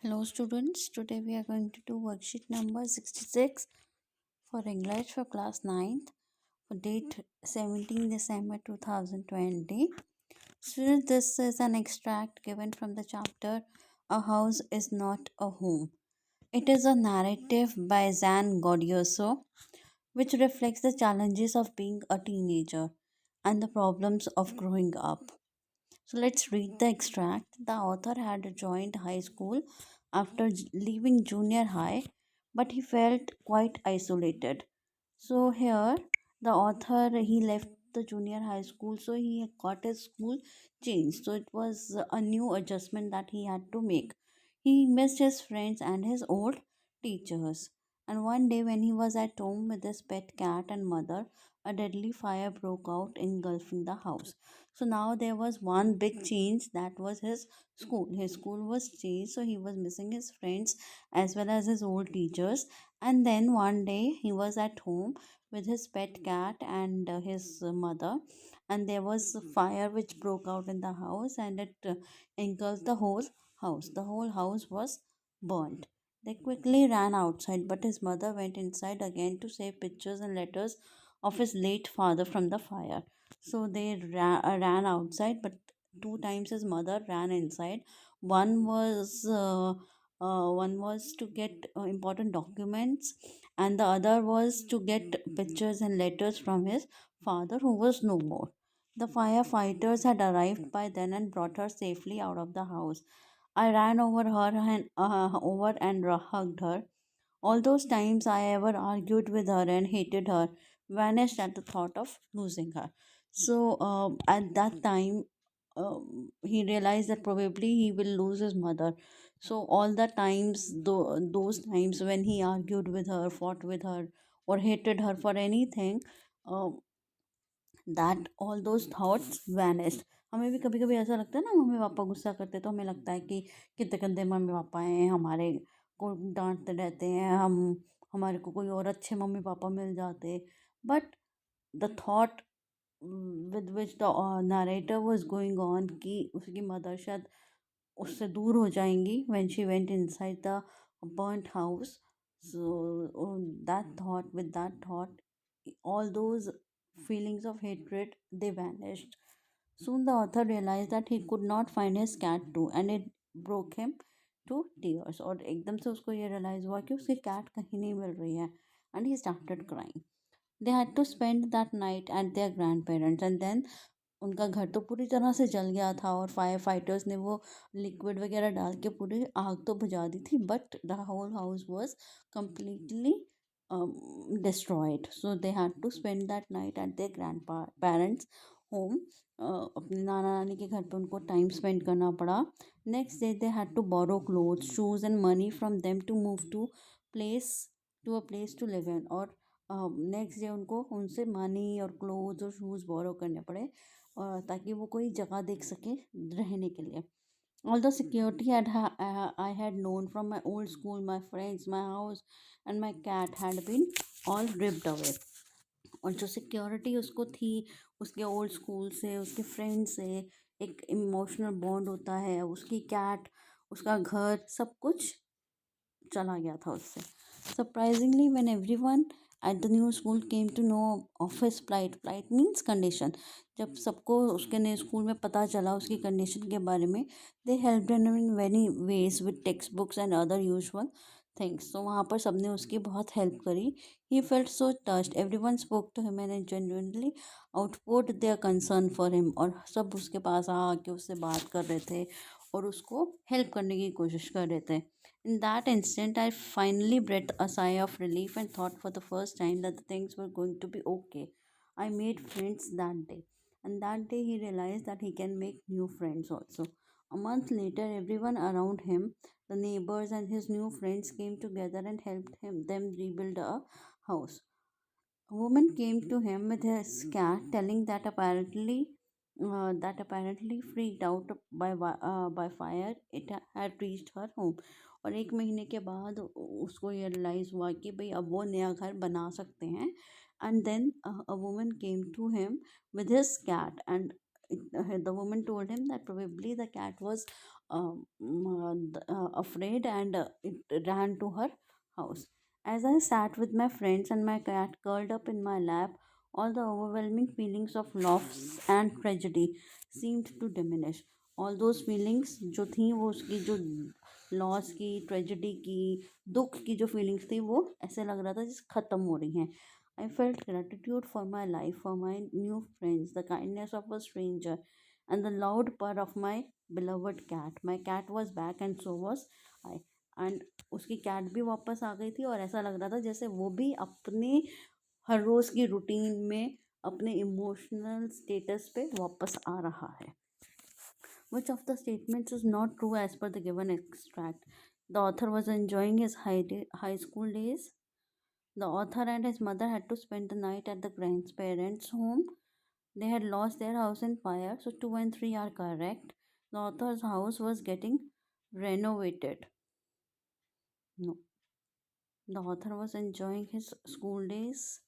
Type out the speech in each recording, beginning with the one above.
Hello students, today we are going to do worksheet number 66 for English for class 9th for date 17 December 2020. Students, this is an extract given from the chapter A House is Not a Home. It is a narrative by Zan Godioso which reflects the challenges of being a teenager and the problems of growing up. So let's read the extract. The author had joined high school after leaving junior high, but he felt quite isolated. So here, the author he left the junior high school, so he got his school changed. So it was a new adjustment that he had to make. He missed his friends and his old teachers. And one day, when he was at home with his pet cat and mother, a deadly fire broke out, engulfing the house. So now there was one big change, that was his school. His school was changed, so he was missing his friends as well as his old teachers. And then one day he was at home with his pet cat and his mother, and there was a fire which broke out in the house and it engulfed the whole house. The whole house was burnt. They quickly ran outside, but his mother went inside again to save pictures and letters of his late father from the fire. So they ran outside, but two times his mother ran inside. One was one was to get important documents, and the other was to get pictures and letters from his father, who was no more. The firefighters had arrived by then and brought her safely out of the house. I ran over and hugged her. All those times I ever argued with her and hated her vanished at the thought of losing her. So at that time, he realized that probably he will lose his mother. So all the times, those times when he argued with her, fought with her, or hated her for anything, uh, that all those thoughts vanished. हमें भी कभी कभी ऐसा लगता है ना, mummy papa गुस्सा करते तो हमें लगता है कि कितने गंदे मम्मी पापा हैं हमारे, को डांटते रहते हैं हम, हमारे को कोई और अच्छे मम्मी पापा मिल जाते. But the thought with which the narrator was going on कि उसकी मदर शायद उससे दूर हो जाएंगी when she went inside the burnt house. So that thought, with that thought, all those feelings of hatred, they vanished. Soon the author realized that he could not find his cat too, and it broke him to tears. और एकदम से उसको ये realize हुआ कि उसकी cat कहीं नहीं मिल रही है, and he started crying. They had to spend that night at their grandparents, and then उनका घर तो पूरी तरह से जल गया था और फायर फाइटर्स ने वो लिक्विड वगैरह डाल के पूरी आग तो बुझा दी थी, but the whole house was completely destroyed. So they had to spend that night at their grandparents home. अपने नाना नानी के घर पे उनको टाइम स्पेंड करना पड़ा. Next day they had to borrow clothes, shoes and money from them to move place to a place to live in. और next day उनको उनसे मनी और क्लोथ्स और शूज़ बोरो करने पड़े ताकि वो कोई जगह देख सके रहने के लिए. Although security I had known from my old school, my friends, my house, and my cat had been all ripped away. और जो सिक्योरिटी उसको थी उसके ओल्ड स्कूल से, उसके फ्रेंड से, एक इमोशनल बॉन्ड होता है, उसकी कैट, उसका घर, सब कुछ चला गया था उससे. Surprisingly when everyone at the new school came to know of his plight, plight means condition, जब सबको उसके नए स्कूल में पता चला उसकी कंडीशन के बारे में, they help in many ways with text books and other usual things. तो वहाँ पर सबने उसकी बहुत हेल्प करी. He felt so touched, everyone spoke to him and genuinely outpoured their concern for him. और सब उसके पास आके उससे बात कर रहे थे और उसको हेल्प करने की कोशिश कर रहे थे. In that instant, I finally breathed a sigh of relief and thought for the first time that the things were going to be okay. I made friends that day, and that day he realized that he can make new friends also. A month later, everyone around him, the neighbors and his new friends, came together and helped them rebuild a house. A woman came to him with his cat, telling that apparently freaked out by fire, it had reached her home. और एक महीने के बाद उसको ये realise हुआ कि भाई अब वो नया घर बना सकते हैं. And then a woman came to him with his cat, and the woman told him that probably the cat was afraid, and it ran to her house. As I sat with my friends and my cat curled up in my lap, all the overwhelming feelings of loss and tragedy seemed to diminish. All those feelings जो थी वो उसकी जो loss की, tragedy की, दुख की जो फीलिंग्स थी वो ऐसे लग रहा था जैसे ख़त्म हो रही हैं. I felt gratitude for my life, for my new friends, the kindness of a stranger, and the loud purr of my beloved cat. My cat was back and so was I. And उसकी cat भी वापस आ गई थी, और ऐसा लग रहा था जैसे वो भी अपने हर रोज़ की रूटीन में अपने इमोशनल स्टेटस पे वापस आ रहा है. Which of the statements is not true as per the given extract? The author was enjoying his high school days. The author and his mother had to spend the night at the grandparents' home. They had lost their house in fire, so 2 and 3 are correct. The author's house was getting renovated. No. The author was enjoying his school days.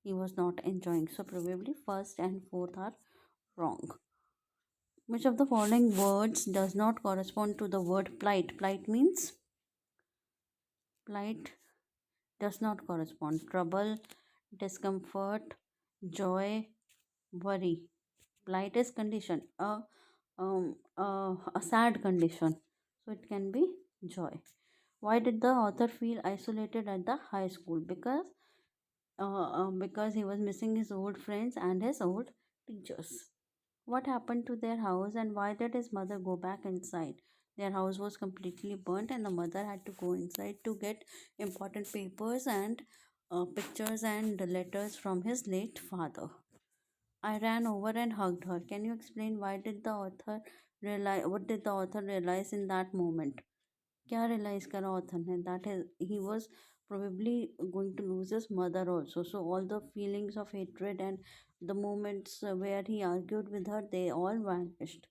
He was not enjoying. So probably first and fourth are wrong. Which of the following words does not correspond to the word plight? Plight means plight does not correspond. Trouble, discomfort, joy, worry. Plight is condition, a sad condition, so it can be joy. Why did the author feel isolated at the high school? Because he was missing his old friends and his old teachers. What happened to their house, and why did his mother go back inside? Their house was completely burnt, and the mother had to go inside to get important papers and pictures and letters from his late father. I ran over and hugged her. Can you explain why did the author realize? What did the author realize in that moment? क्या realize करा author ने? That he was probably going to lose his mother also. So all the feelings of hatred and the moments where he argued with her, they all vanished.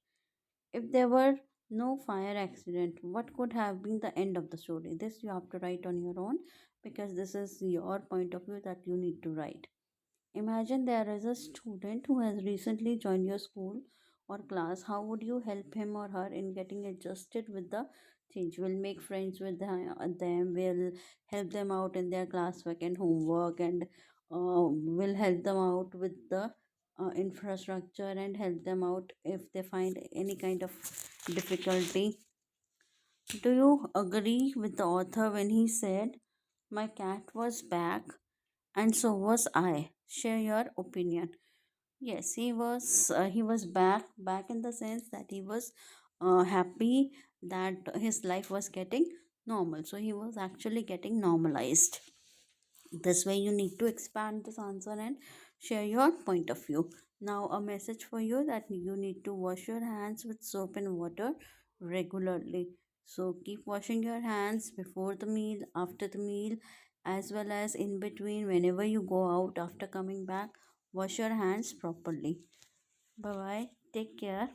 If there were no fire accident, what could have been the end of the story? This you have to write on your own, because this is your point of view that you need to write. Imagine there is a student who has recently joined your school or class. How would you help him or her in getting adjusted with the change? Will make friends with them, will help them out in their classwork and homework, and will help them out with the infrastructure, and help them out if they find any kind of difficulty. Do you agree with the author when he said, my cat was back and so was I? Share your opinion. Yes, he was back in the sense that he was happy that his life was getting normal. So he was actually getting normalized. This way, you need to expand this answer and share your point of view. Now, a message for you that you need to wash your hands with soap and water regularly. So, keep washing your hands before the meal, after the meal, as well as in between whenever you go out after coming back. Wash your hands properly. Bye bye. Take care.